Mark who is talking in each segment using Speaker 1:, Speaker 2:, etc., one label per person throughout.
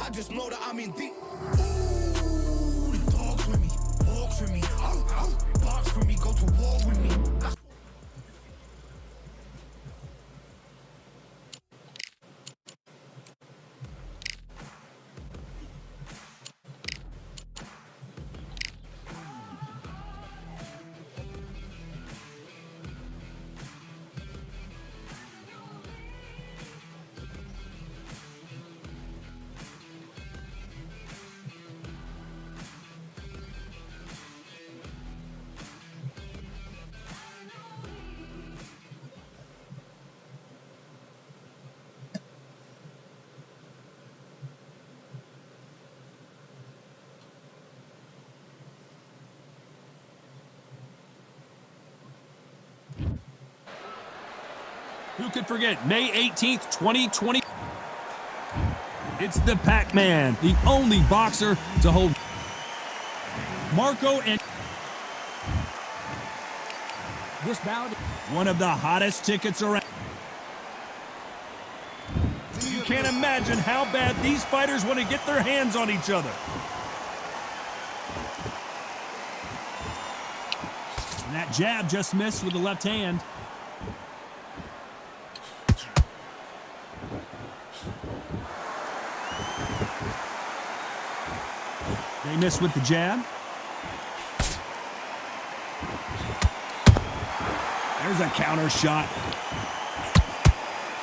Speaker 1: I just know that I'm in deep. Ooh, the dogs with me, walks with me, barks for me, go to war with me.
Speaker 2: Who could forget May 18th, 2020? It's the Pac-Man, the only boxer to hold Marco and this bout, one of the hottest tickets around. You can't imagine how bad these fighters want to get their hands on each other. And that jab just missed with the left hand. They miss with the jab. There's a counter shot.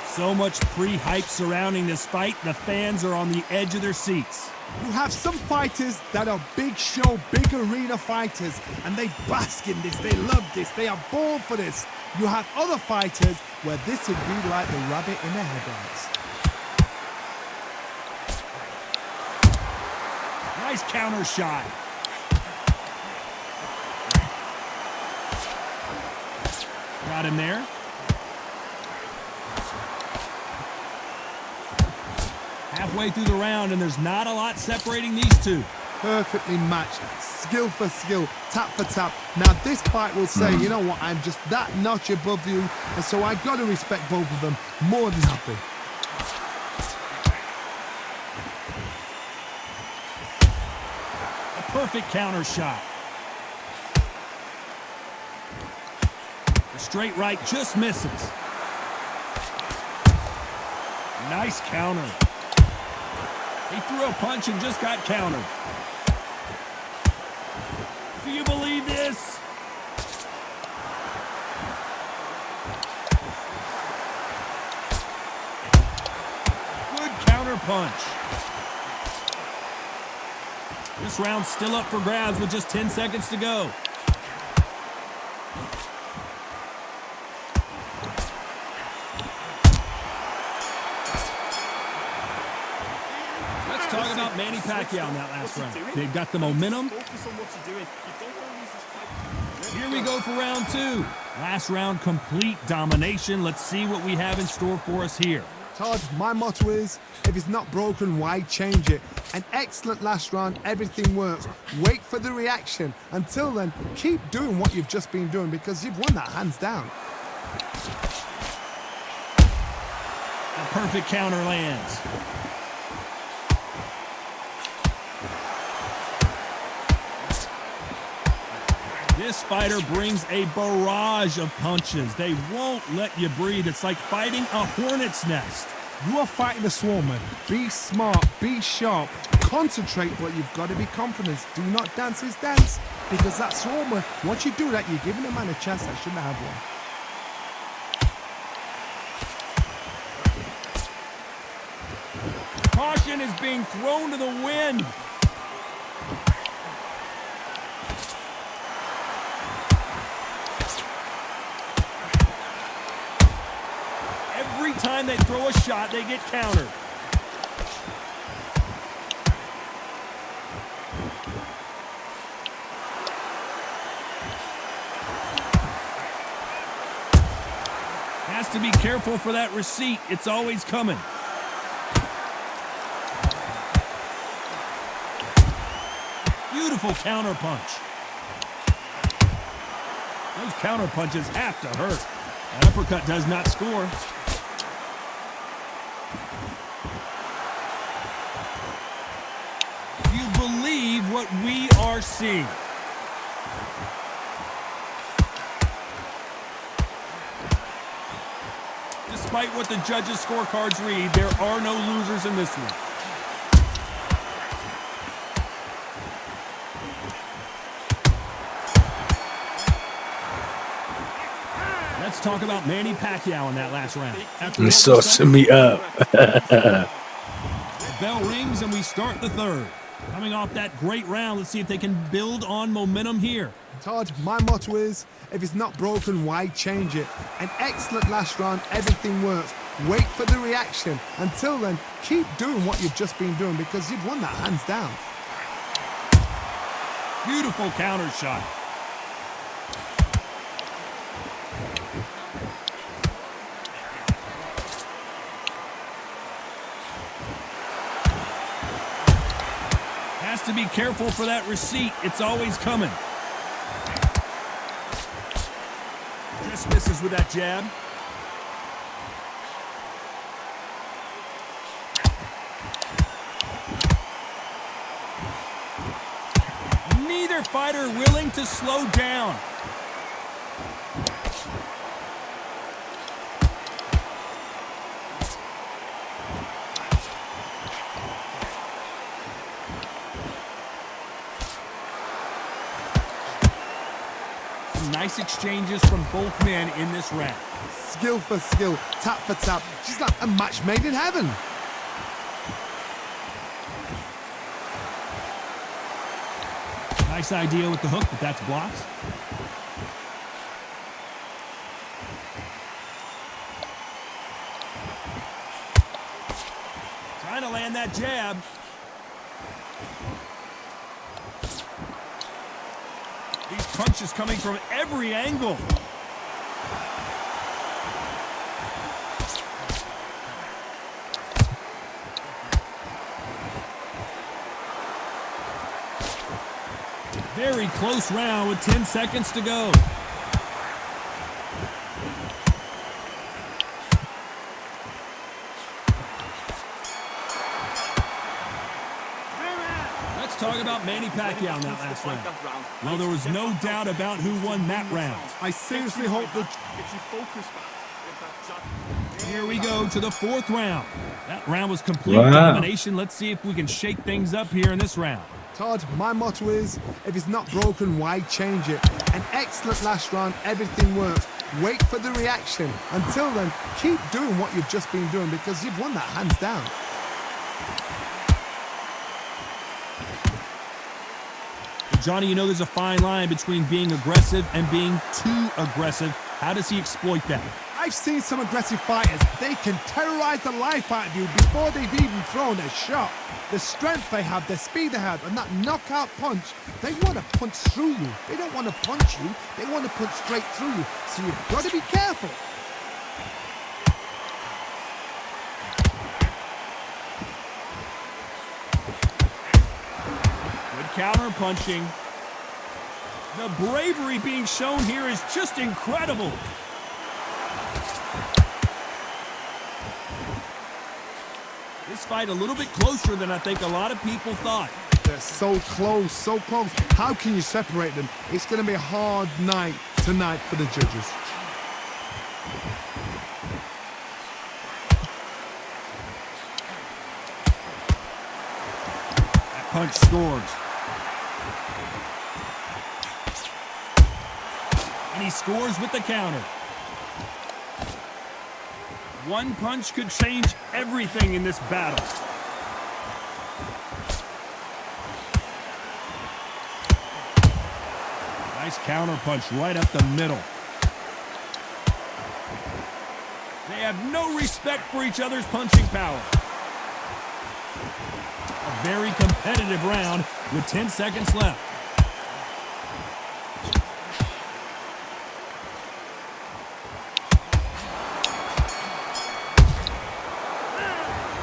Speaker 2: So much pre-hype surrounding this fight, the fans are on the edge of their seats.
Speaker 3: You have some fighters that are big show, big arena fighters, and they bask in this, they love this, they are born for this. You have other fighters where this would be like the rabbit in the headlights.
Speaker 2: Nice counter shot. Got him there. Halfway through the round, and there's not a lot separating these two.
Speaker 3: Perfectly matched, skill for skill, tap for tap. Now this fight will say, you know what, I'm just that notch above you, and so I got to respect both of them more than happy.
Speaker 2: Perfect counter shot. The straight right just misses. Nice counter. He threw a punch and just got countered. Do you believe this? Good counter punch. This round's still up for grabs with just 10 seconds to go. Let's talk about Manny Pacquiao in that last round. They've got the momentum. Here we go for round two. Last round, complete domination. Let's see what we have in store for us here.
Speaker 3: Todd, my motto is, if it's not broken, why change it? An excellent last round, everything works. Wait for the reaction. Until then, keep doing what you've just been doing because you've won that hands down.
Speaker 2: A perfect counter lands. This fighter brings a barrage of punches. They won't let you breathe. It's like fighting a hornet's nest.
Speaker 3: You are fighting a swarmer. Be smart, be sharp, concentrate, but you've got to be confident. Do not dance his dance, because that swarmer, once you do that, you're giving a man a chance that shouldn't have one.
Speaker 2: Caution is being thrown to the wind. Every time they throw a shot, they get countered. Has to be careful for that receipt. It's always coming. Beautiful counter punch. Those counter punches have to hurt. That uppercut does not score. what we are seeing. Despite what the judges' scorecards read, there are no losers in this one. Let's talk about Manny Pacquiao in that last round. After
Speaker 4: Saucing me up.
Speaker 2: the bell rings and we start the third. Coming off that great round, let's see if they can build on momentum here.
Speaker 3: Todd, my motto is, if it's not broken, why change it? An excellent last round, everything works. Wait for the reaction. Until then, keep doing what you've just been doing because you've won that hands down.
Speaker 2: Beautiful counter shot. Has to be careful for that receipt. It's always coming. Just misses with that jab. Neither fighter willing to slow down. Nice exchanges from both men in this round.
Speaker 3: Skill for skill, tap for tap. She's like a match made in heaven.
Speaker 2: Nice idea with the hook, but that's blocked. Trying to land that jab. These punches coming from every angle. Very close round with 10 seconds to go. Let's talk about Manny Pacquiao in that last round. Well, there was no doubt about who won that round.
Speaker 3: I seriously hope that...
Speaker 2: Here we go to the fourth round. That round was complete domination. Let's see if we can shake things up here in this round.
Speaker 3: Todd, my motto is, if it's not broken, why change it? An excellent last round, everything works. Wait for the reaction. Until then, keep doing what you've just been doing because you've won that hands down.
Speaker 2: Johnny, you know there's a fine line between being aggressive and being too aggressive. How does he exploit that?
Speaker 3: I've seen some aggressive fighters. They can terrorize the life out of you before they've even thrown a shot. The strength they have, the speed they have, and that knockout punch, they want to punch through you. They don't want to punch you. They want to punch straight through you. So you've got to be careful.
Speaker 2: Good counter punching. The bravery being shown here is just incredible. This fight a little bit closer than I think a lot of people thought.
Speaker 3: They're so close, so close. How can you separate them? It's going to be a hard night tonight for the judges.
Speaker 2: That punch scores. And he scores with the counter. One punch could change everything in this battle. Nice counter punch right up the middle. They have no respect for each other's punching power. A very competitive round with 10 seconds left.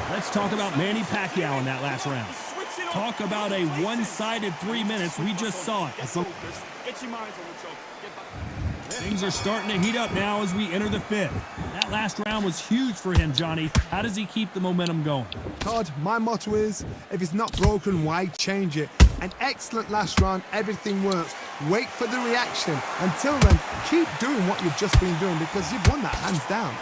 Speaker 2: Let's talk about Manny Pacquiao in that last round. Talk about a one-sided 3 minutes. We just saw it. Things are starting to heat up now as we enter the fifth. That That last round was huge for him, Johnny. How does he keep the momentum going?
Speaker 3: Todd, my motto is, if it's not broken, why change it? An excellent last round, everything works. Wait for the reaction. Until then, keep doing what you've just been doing because you've won that hands down.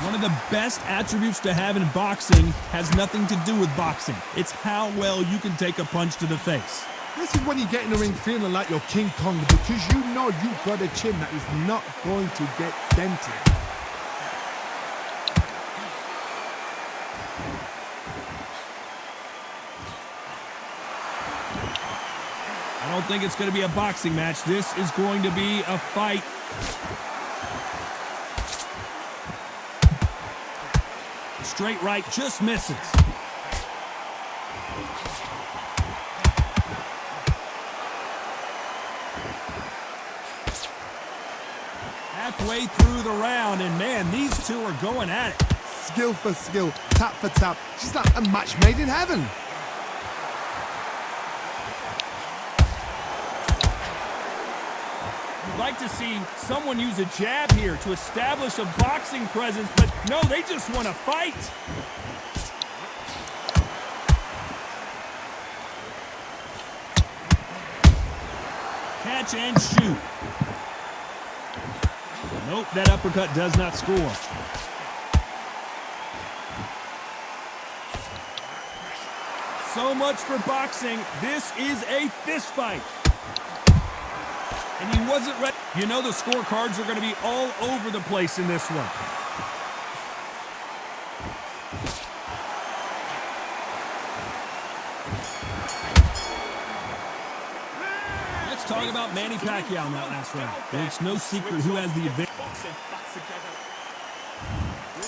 Speaker 2: One of the best attributes to have in boxing has nothing to do with boxing. It's how well you can take a punch to the face.
Speaker 3: This is when you get in the ring feeling like you're King Kong because you know you've got a chin that is not going to get dented.
Speaker 2: I don't think it's going to be a boxing match. This is going to be a fight. Straight right just misses. Halfway through the round, and man, these two are going at it.
Speaker 3: Skill for skill, tap for tap. She's like a match made in heaven.
Speaker 2: You'd like to see someone use a jab here to establish a boxing presence, but no, they just want to fight. Catch and shoot. Nope, that uppercut does not score. So much for boxing. This is a fist fight. And he wasn't ready. You know the scorecards are going to be all over the place in this one. Let's talk about Manny Pacquiao in that last round. Well, it's no secret who has the advantage.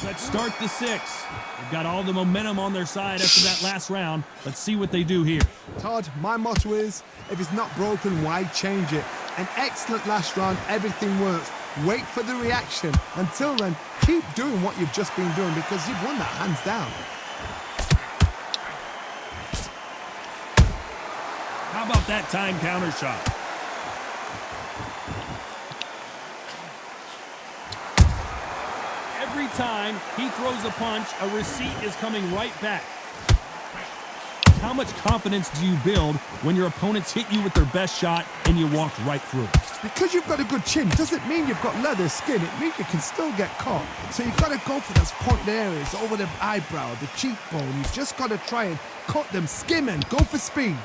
Speaker 2: Let's start the sixth. They've got all the momentum on their side after that last round. Let's see what they do here.
Speaker 3: Todd, my motto is, if it's not broken, why change it? An excellent last round, everything works. Wait for the reaction. Until then, keep doing what you've just been doing because you've won that hands down.
Speaker 2: How about that time counter shot? Every time he throws a punch, a receipt is coming right back. How much confidence do you build when your opponents hit you with their best shot and you walk right through?
Speaker 3: Because you've got a good chin doesn't mean you've got leather skin. It means you can still get caught. So you've got to go for those point areas over the eyebrow, the cheekbone. You've just got to try and cut them, skim and go for speed.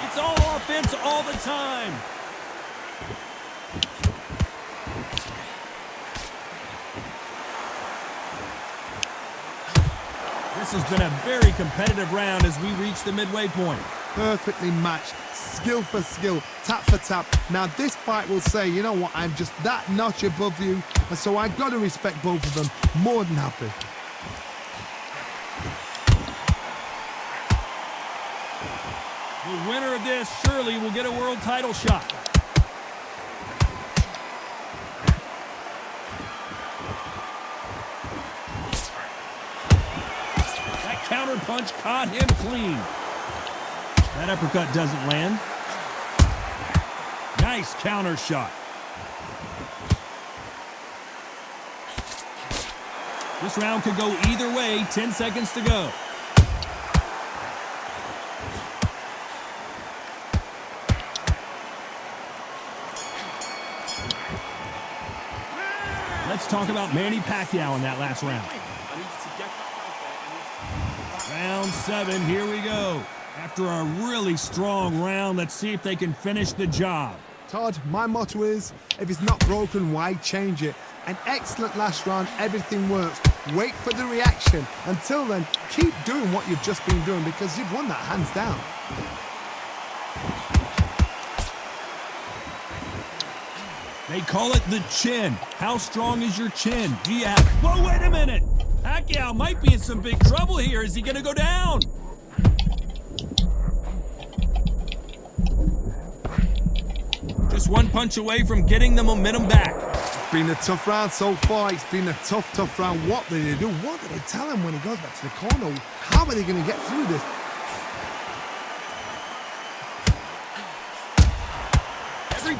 Speaker 2: It's all offense all the time. This has been a very competitive round as we reach the midway point.
Speaker 3: Perfectly matched, skill for skill, tap for tap. Now this fight will say, you know what, I'm just that notch above you, and so I've got to respect both of them. More than happy.
Speaker 2: The winner of this surely will get a world title shot. Counter punch caught him clean. That uppercut doesn't land. Nice counter shot. This round could go either way. 10 seconds to go. Let's talk about Manny Pacquiao in that last round. Round 7, here we go. After a really strong round, let's see if they can finish the job.
Speaker 3: Todd, my motto is, if it's not broken, why change it? An excellent last round, everything works. Wait for the reaction. Until then, keep doing what you've just been doing because you've won that hands down.
Speaker 2: They call it the chin. How strong is your chin? Do you have... Whoa, wait a minute! Pacquiao might be in some big trouble here. Is he going to go down? Just one punch away from getting the momentum back.
Speaker 3: It's been a tough round so far. It's been a tough round. What did they do? What did they tell him when he goes back to the corner? How are they going to get through this?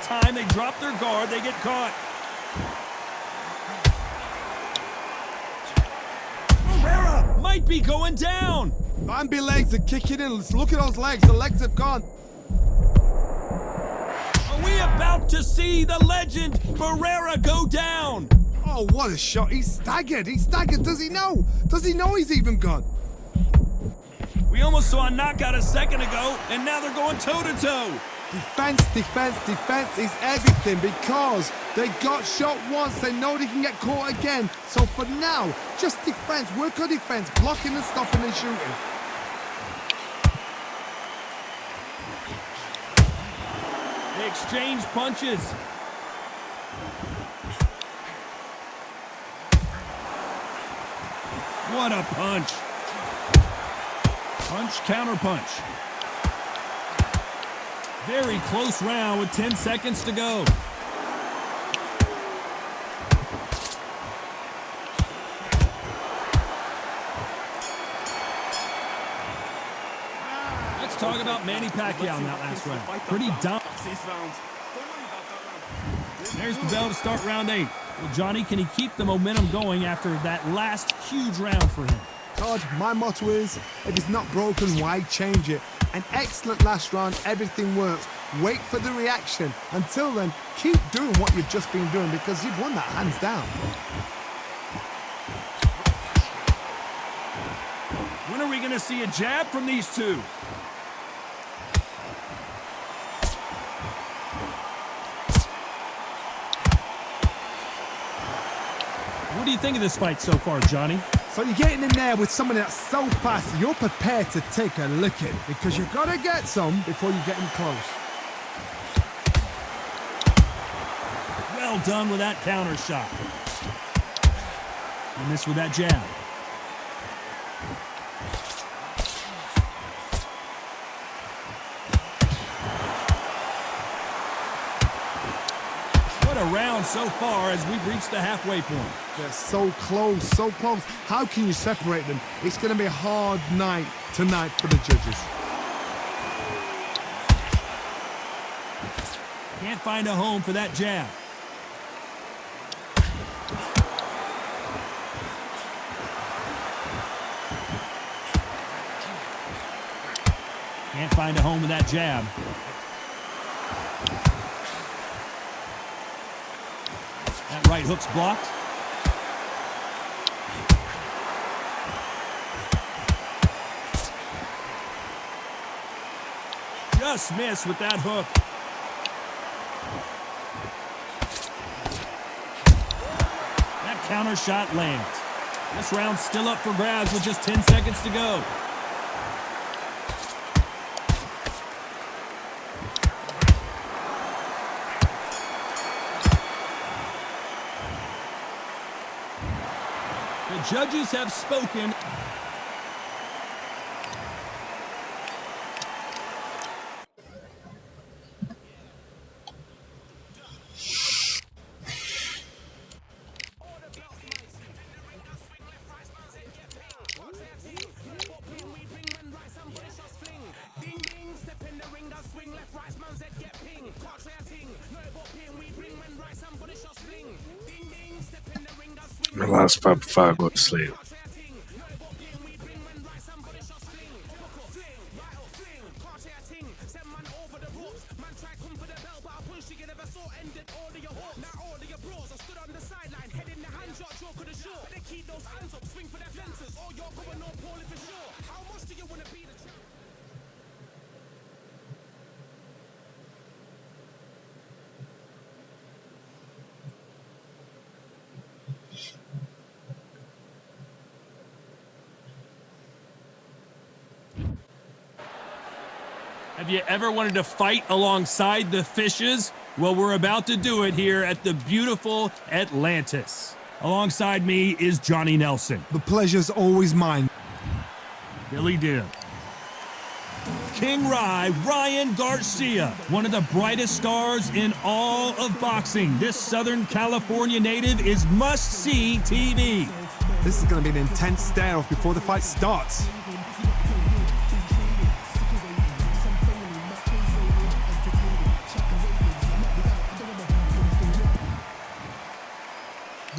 Speaker 2: time they drop their guard, they get caught. Barrera might be going down.
Speaker 3: Bambi legs are kicking in. Let's look at those legs. The legs have gone.
Speaker 2: Are we about to see the legend Barrera go down?
Speaker 3: Oh, what a shot. He's staggered. He's staggered. Does he know? Does he know he's even gone?
Speaker 2: We almost saw a knockout a second ago, and now they're going toe-to-toe.
Speaker 3: Defense, defense, defense is everything because they got shot once. They know they can get caught again. So for now, just defense. Work on defense. Blocking and stopping and shooting.
Speaker 2: They exchange punches. What a punch. Punch, counter punch. Very close round with 10 seconds to go. Let's talk about Manny Pacquiao in that last round. Pretty dominant. There's the bell to start round 8. Well, Johnny, can he keep the momentum going after that last huge round for him?
Speaker 3: Todd, my motto is, if it's not broken, why change it? An excellent last round, everything works. Wait for the reaction. Until then, keep doing what you've just been doing because you've won that hands down.
Speaker 2: When are we going to see a jab from these two? What do you think of this fight so far, Johnny?
Speaker 3: So you're getting in there with someone that's so fast, you're prepared to take a licking because you've got to get some before you get in close.
Speaker 2: Well done with that counter shot. You missed with that jab. What a round so far as we've reached the halfway point.
Speaker 3: They're so close, so close. How can you separate them? It's going to be a hard night tonight for the judges.
Speaker 2: Can't find a home for that jab. Can't find a home with that jab. That right hook's blocked. Just missed with that hook. That counter shot lands. This round's still up for grabs with just 10 seconds to go. The judges have spoken.
Speaker 4: My last fight before I go to sleep.
Speaker 2: Have you ever wanted to fight alongside the fishes? Well, we're about to do it here at the beautiful Atlantis. Alongside me is Johnny Nelson.
Speaker 3: The pleasure's always mine.
Speaker 2: Billy Dill. King Rye, Ryan Garcia, one of the brightest stars in all of boxing. This Southern California native is must-see TV.
Speaker 3: This is going to be an intense stare-off before the fight starts.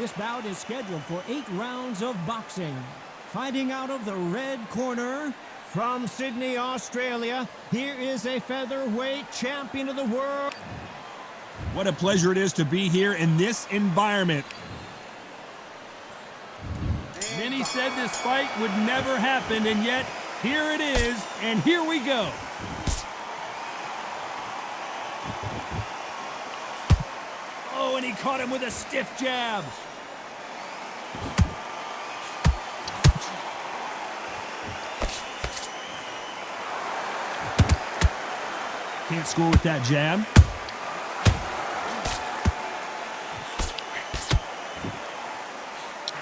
Speaker 5: This bout is scheduled for 8 rounds of boxing. Fighting out of the red corner, from Sydney, Australia, here is a featherweight champion of the world.
Speaker 2: What a pleasure it is to be here in this environment. Many said this fight would never happen, and yet here it is, and here we go. Oh, and he caught him with a stiff jab. Can't score with that jab.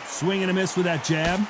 Speaker 2: Swing and a miss with that jab.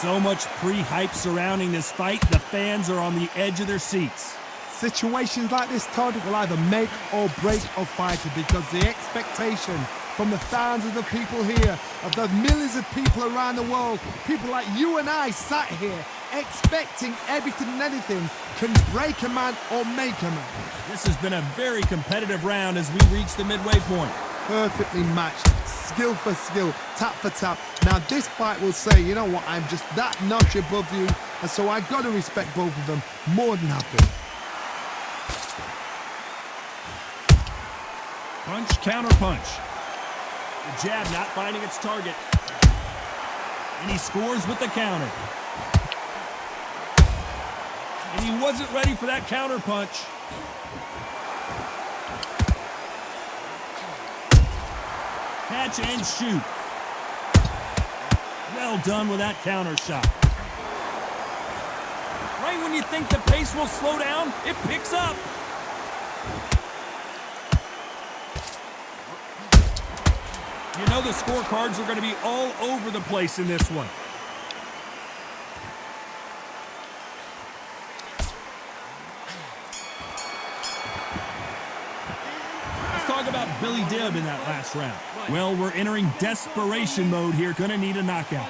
Speaker 2: So much pre-hype surrounding this fight. The fans are on the edge of their seats.
Speaker 3: Situations like this, Todd, will either make or break a fighter because the expectation from the thousands of people here, of the millions of people around the world, people like you and I sat here expecting everything and anything, can break a man or make a man.
Speaker 2: This has been a very competitive round as we reach the midway point.
Speaker 3: Perfectly matched, skill for skill, tap for tap. Now this fight will say, you know what, I'm just that notch above you, and so I got to respect both of them more than happy.
Speaker 2: Punch, counter punch. The jab not finding its target. And he scores with the counter. And he wasn't ready for that counter punch. Catch and shoot. Well done with that counter shot. Right when you think the pace will slow down, it picks up. You know the scorecards are going to be all over the place in this one. Let's talk about Billy Dibb in that last round. Well, we're entering desperation mode here. Going to need a knockout.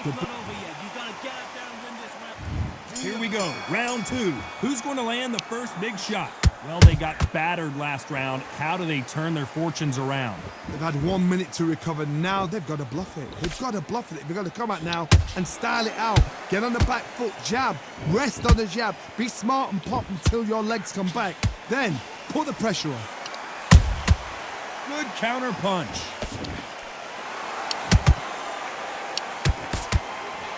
Speaker 2: Here we go, round 2. Who's going to land the first big shot? Well, they got battered last round. How do they turn their fortunes around?
Speaker 3: They've had 1 minute to recover. Now they've got to bluff it. They've got to bluff it. They've got to come out now and style it out. Get on the back foot, jab, rest on the jab. Be smart and pop until your legs come back. Then put the pressure on.
Speaker 2: Good counter punch.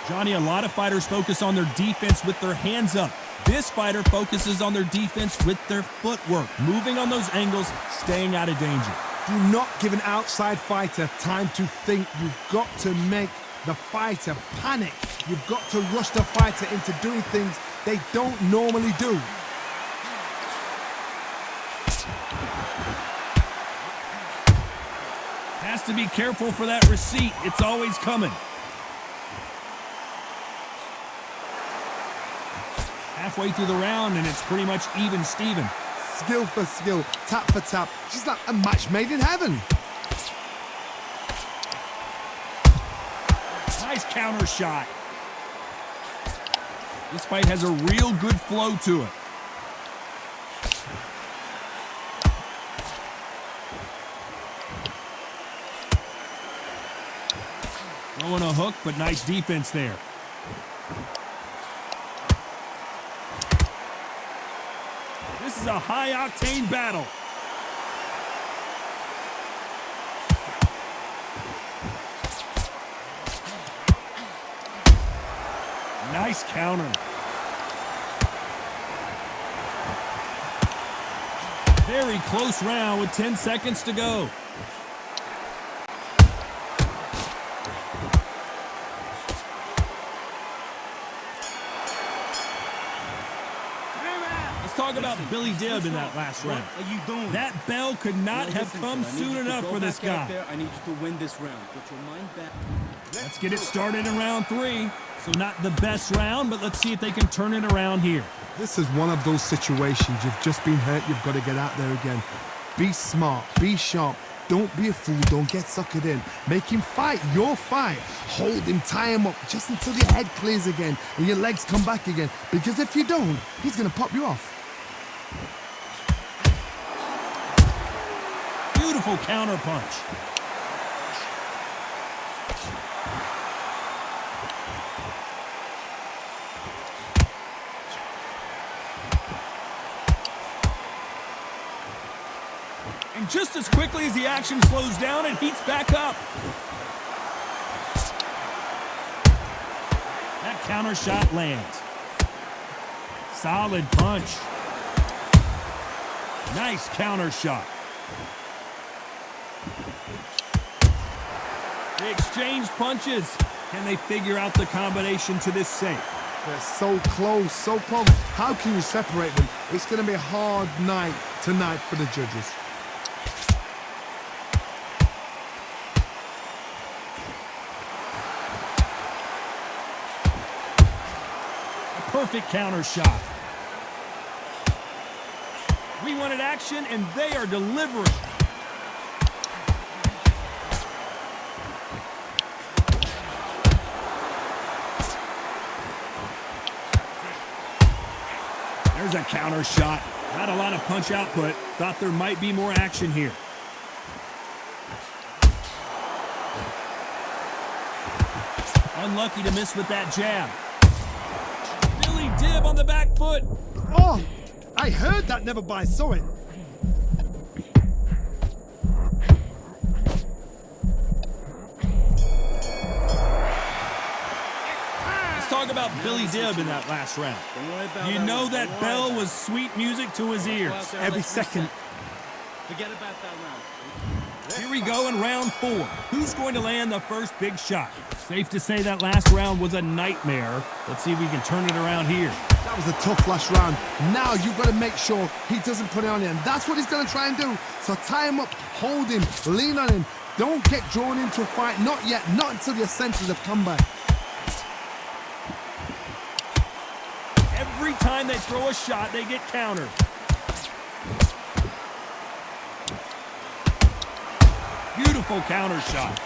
Speaker 2: Johnny, a lot of fighters focus on their defense with their hands up. This fighter focuses on their defense with their footwork, moving on those angles, staying out of danger.
Speaker 3: Do not give an outside fighter time to think. You've got to make the fighter panic. You've got to rush the fighter into doing things they don't normally do.
Speaker 2: Has to be careful for that receipt. It's always coming. Halfway through the round, and it's pretty much even Steven.
Speaker 3: Skill for skill, tap for tap. She's like a match made in heaven.
Speaker 2: Nice counter shot. This fight has a real good flow to it. Throwing a hook, but nice defense there. This is a high-octane battle. Nice counter. Very close round with 10 seconds to go. Talk about Billy Dibb in that last round.
Speaker 6: What are you doing?
Speaker 2: That bell could not have come soon enough for this guy.
Speaker 6: I need you to win this round. Put your mind back.
Speaker 2: Let's get it started in round 3. So not the best round, but let's see if they can turn it around here.
Speaker 3: This is one of those situations. You've just been hurt. You've got to get out there again. Be smart. Be sharp. Don't be a fool. Don't get suckered in. Make him fight your fight. Hold him, tie him up just until your head clears again and your legs come back again. Because if you don't, he's going to pop you off.
Speaker 2: Beautiful counter punch. And just as quickly as the action slows down, it heats back up. That counter shot lands. Solid punch. Nice counter shot. They exchange punches. Can they figure out the combination to this safe?
Speaker 3: They're so close, so close. How can you separate them? It's going to be a hard night tonight for the judges.
Speaker 2: Perfect counter shot. We wanted action, and they are delivering. There's a counter shot. Not a lot of punch output. Thought there might be more action here. Unlucky to miss with that jab. Dib on the back foot.
Speaker 3: Oh, I heard that, never by saw it.
Speaker 2: Let's talk about Billy Dib in that last round. You know that bell was sweet music to his ears.
Speaker 3: Every second.
Speaker 6: Forget about that round.
Speaker 2: Here we go in round 4. Who's going to land the first big shot? Safe to say that last round was a nightmare. Let's see if we can turn it around here.
Speaker 3: That was a tough last round. Now you've got to make sure he doesn't put it on you. And that's what he's going to try and do. So tie him up, hold him, lean on him. Don't get drawn into a fight. Not yet. Not until your senses have come back.
Speaker 2: Every time they throw a shot, they get countered. Beautiful counter shot.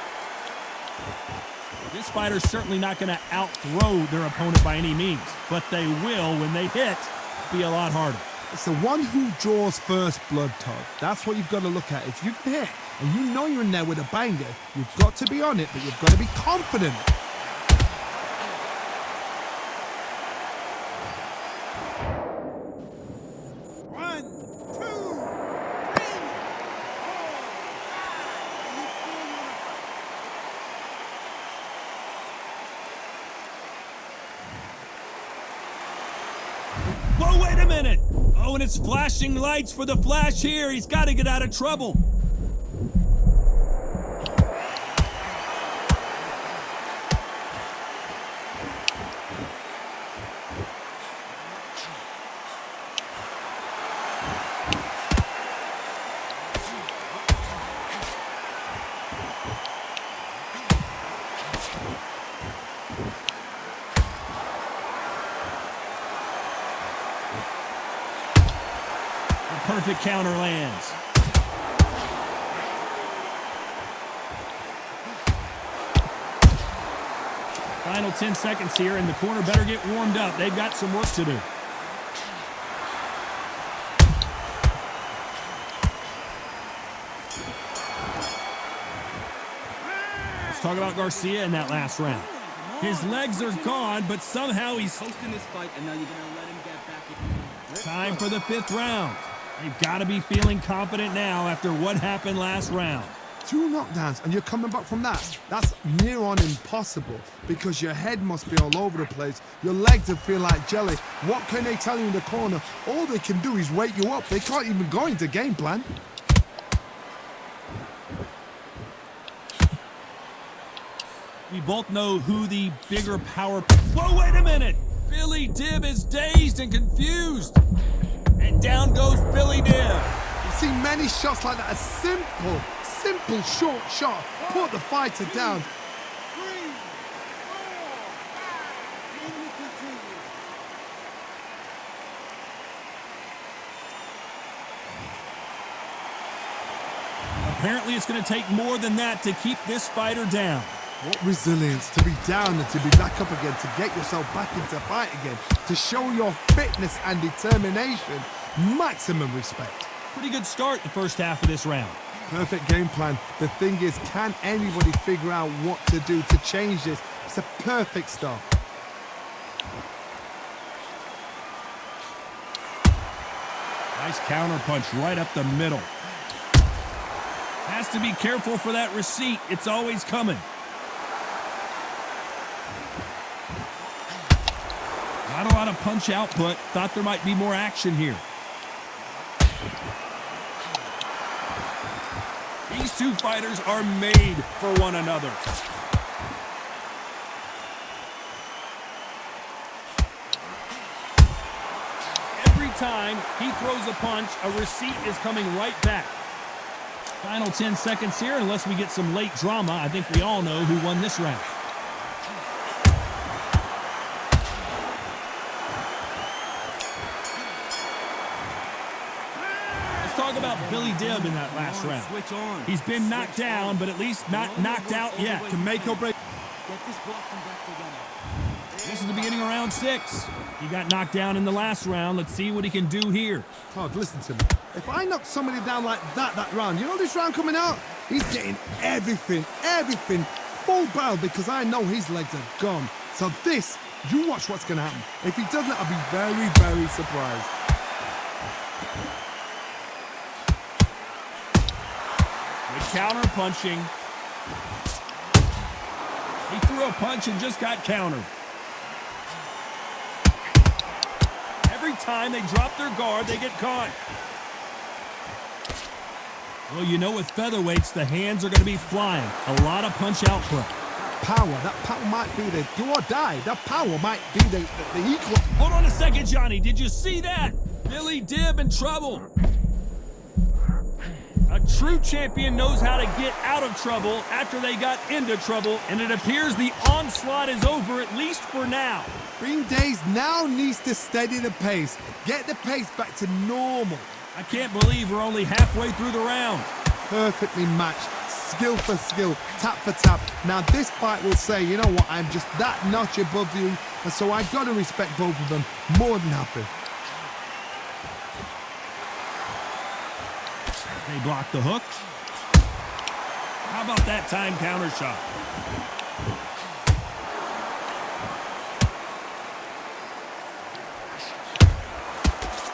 Speaker 2: This fighter's certainly not going to out-throw their opponent by any means, but they will, when they hit, be a lot harder.
Speaker 3: It's the one who draws first blood, Todd. That's what you've got to look at. If you can hit and you know you're in there with a banger, you've got to be on it, but you've got to be confident.
Speaker 2: Whoa, wait a minute! Oh, and it's flashing lights for the Flash here. He's got to get out of trouble. Perfect counter lands. Final 10 seconds here, and the corner better get warmed up. They've got some work to do. Let's talk about Garcia in that last round. His legs are gone, but somehow he's
Speaker 6: Hosting this fight, and now you're gonna let him get back in.
Speaker 2: time for the 5th round. They've got to be feeling confident now after what happened last round.
Speaker 3: 2 knockdowns and you're coming back from that. That's near on impossible because your head must be all over the place. Your legs will feel like jelly. What can they tell you in the corner? All they can do is wake you up. They can't even go into game plan.
Speaker 2: We both know who the bigger power... Whoa, wait a minute! Billy Dib is dazed and confused. And down goes Billy Dib.
Speaker 3: You've seen many shots like that. A simple short shot. Put the fighter down.
Speaker 2: Apparently, it's going to take more than that to keep this fighter down.
Speaker 3: What resilience to be down and to be back up again, to get yourself back into fight again, to show your fitness and determination. Maximum respect.
Speaker 2: Pretty good start the first half of this round.
Speaker 3: Perfect game plan. The thing is, can anybody figure out what to do to change this? It's a perfect start.
Speaker 2: Nice counter punch right up the middle. Has to be careful for that receipt. It's always coming. Not a lot of punch output. Thought there might be more action here. These two fighters are made for one another. Every time he throws a punch, a receipt is coming right back. Final 10 seconds here, unless we get some late drama. I think we all know who won this round. Talk about Billy Dibb in that last round.
Speaker 6: Switch on.
Speaker 2: He's been knocked down, but at least not knocked out yet.
Speaker 3: To make or break.
Speaker 6: Get this block from back together.
Speaker 2: This is the beginning of round 6. He got knocked down in the last round. Let's see what he can do here.
Speaker 3: Todd, listen to me. If I knock somebody down like that round, you know this round coming out? He's getting everything, full barrel, because I know his legs are gone. So this, you watch what's going to happen. If he doesn't, I'll be very, very surprised.
Speaker 2: Counter punching. He threw a punch and just got countered. Every time they drop their guard, they get caught. Well, you know, with featherweights, the hands are going to be flying. A lot of punch output.
Speaker 3: That power might be the do or die. That power might be the equal.
Speaker 2: Hold on a second, Johnny. Did you see that? Billy Dibb in trouble. A true champion knows how to get out of trouble after they got into trouble, and it appears the onslaught is over, at least for now.
Speaker 3: Green Days now needs to steady the pace. Get the pace back to normal.
Speaker 2: I can't believe we're only halfway through the round.
Speaker 3: Perfectly matched, skill for skill, tap for tap. Now this fight will say, you know what, I'm just that notch above you, and so I gotta respect both of them more than happy.
Speaker 2: They block the hook. How about that time counter shot?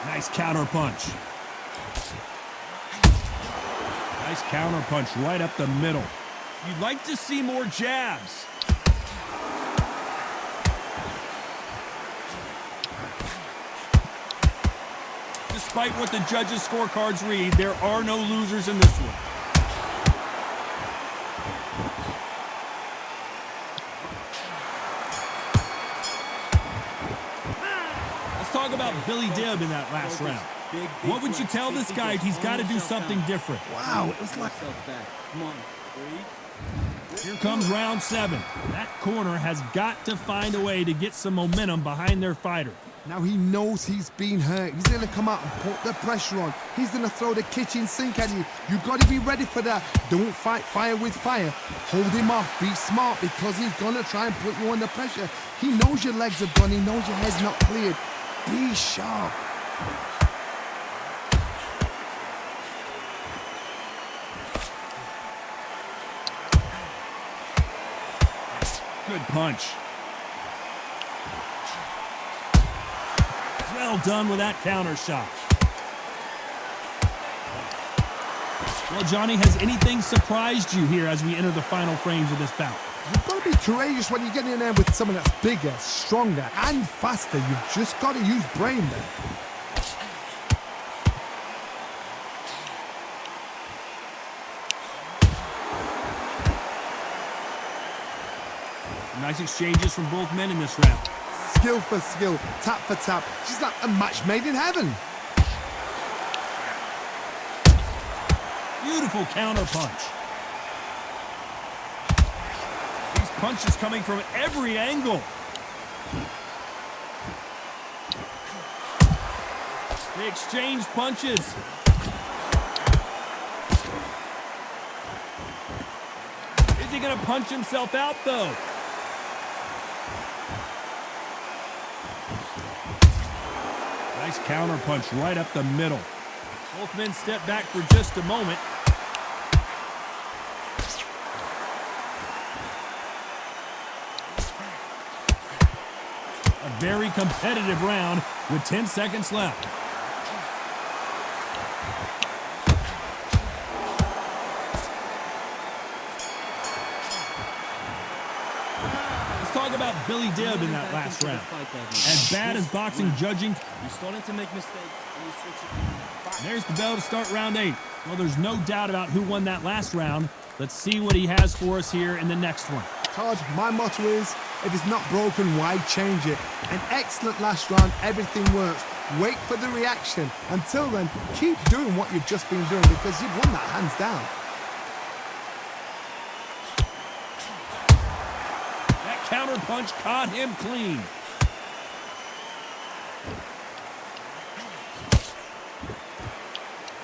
Speaker 2: Nice counter punch. Nice counter punch right up the middle. You'd like to see more jabs. Despite what the judges' scorecards read, there are no losers in this one. Let's talk about Billy Dibb in that last round. What would you tell this guy? He's got to do something different.
Speaker 3: Wow, it was like...
Speaker 6: Come on, breathe.
Speaker 2: Here comes round 7. That corner has got to find a way to get some momentum behind their fighter.
Speaker 3: Now he knows he's been hurt. He's going to come out and put the pressure on. He's going to throw the kitchen sink at you. You've got to be ready for that. Don't fight fire with fire. Hold him off. Be smart, because he's going to try and put you under pressure. He knows your legs are gone. He knows your head's not cleared. Be sharp.
Speaker 2: Good punch. Well done with that counter shot. Well, Johnny, has anything surprised you here as we enter the final frames of this bout?
Speaker 3: You've got to be courageous when you get in there with someone that's bigger, stronger, and faster. You've just got to use brain there.
Speaker 2: Nice exchanges from both men in this round.
Speaker 3: Skill for skill, tap for tap. She's like a match made in heaven.
Speaker 2: Beautiful counter punch. These punches coming from every angle. They exchange punches. going to punch himself out, though? Nice counter punch right up the middle. Both men step back for just a moment. A very competitive round with 10 seconds left. Let's talk about Billy Dibb in that last round. As bad as boxing judging,
Speaker 6: You're starting to make mistakes and you switch it.
Speaker 2: there's the bell to start round 8. Well, there's no doubt about who won that last round. Let's see what he has for us here in the next one.
Speaker 3: Todd, my motto is, if it's not broken, why change it? An excellent last round, everything works. Wait for the reaction. Until then, keep doing what you've just been doing because you've won that hands down.
Speaker 2: That counter punch caught him clean.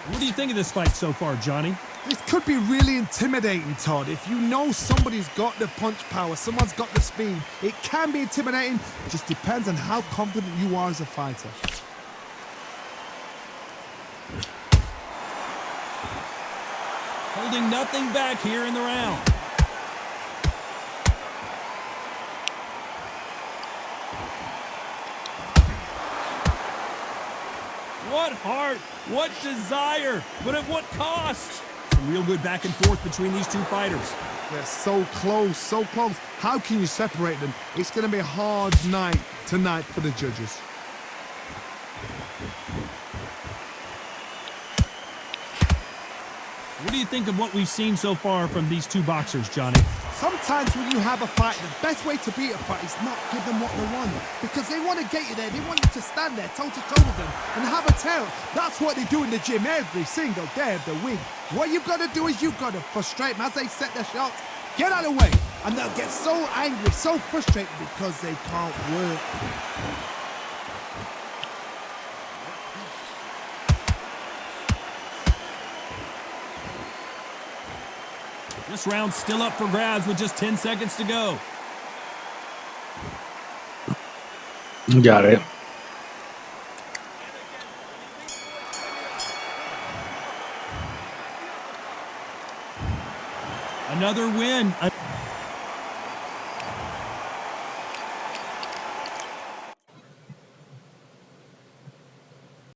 Speaker 2: What do you think of this fight so far, Johnny?
Speaker 3: This could be really intimidating, Todd. If you know somebody's got the punch power, someone's got the speed, it can be intimidating. It just depends on how confident you are as a fighter.
Speaker 2: Holding nothing back here in the round. What heart, what desire, but at what cost? Some real good back and forth between these two fighters.
Speaker 3: They're so close, so close. How can you separate them? It's going to be a hard night tonight for the judges.
Speaker 2: What do you think of what we've seen so far from these two boxers, Johnny?
Speaker 3: Sometimes when you have a fight, the best way to beat a fight is not give them what they want. Because they want to get you there. They want you to stand there toe-to-toe with them and have a tail. That's what they do in the gym every single day of the week. What you've got to do is you've got to frustrate them as they set their shots. Get out of the way. And they'll get so angry, so frustrated because they can't work.
Speaker 2: This round's still up for grabs with just 10 seconds to go.
Speaker 4: Got it.
Speaker 2: Another win.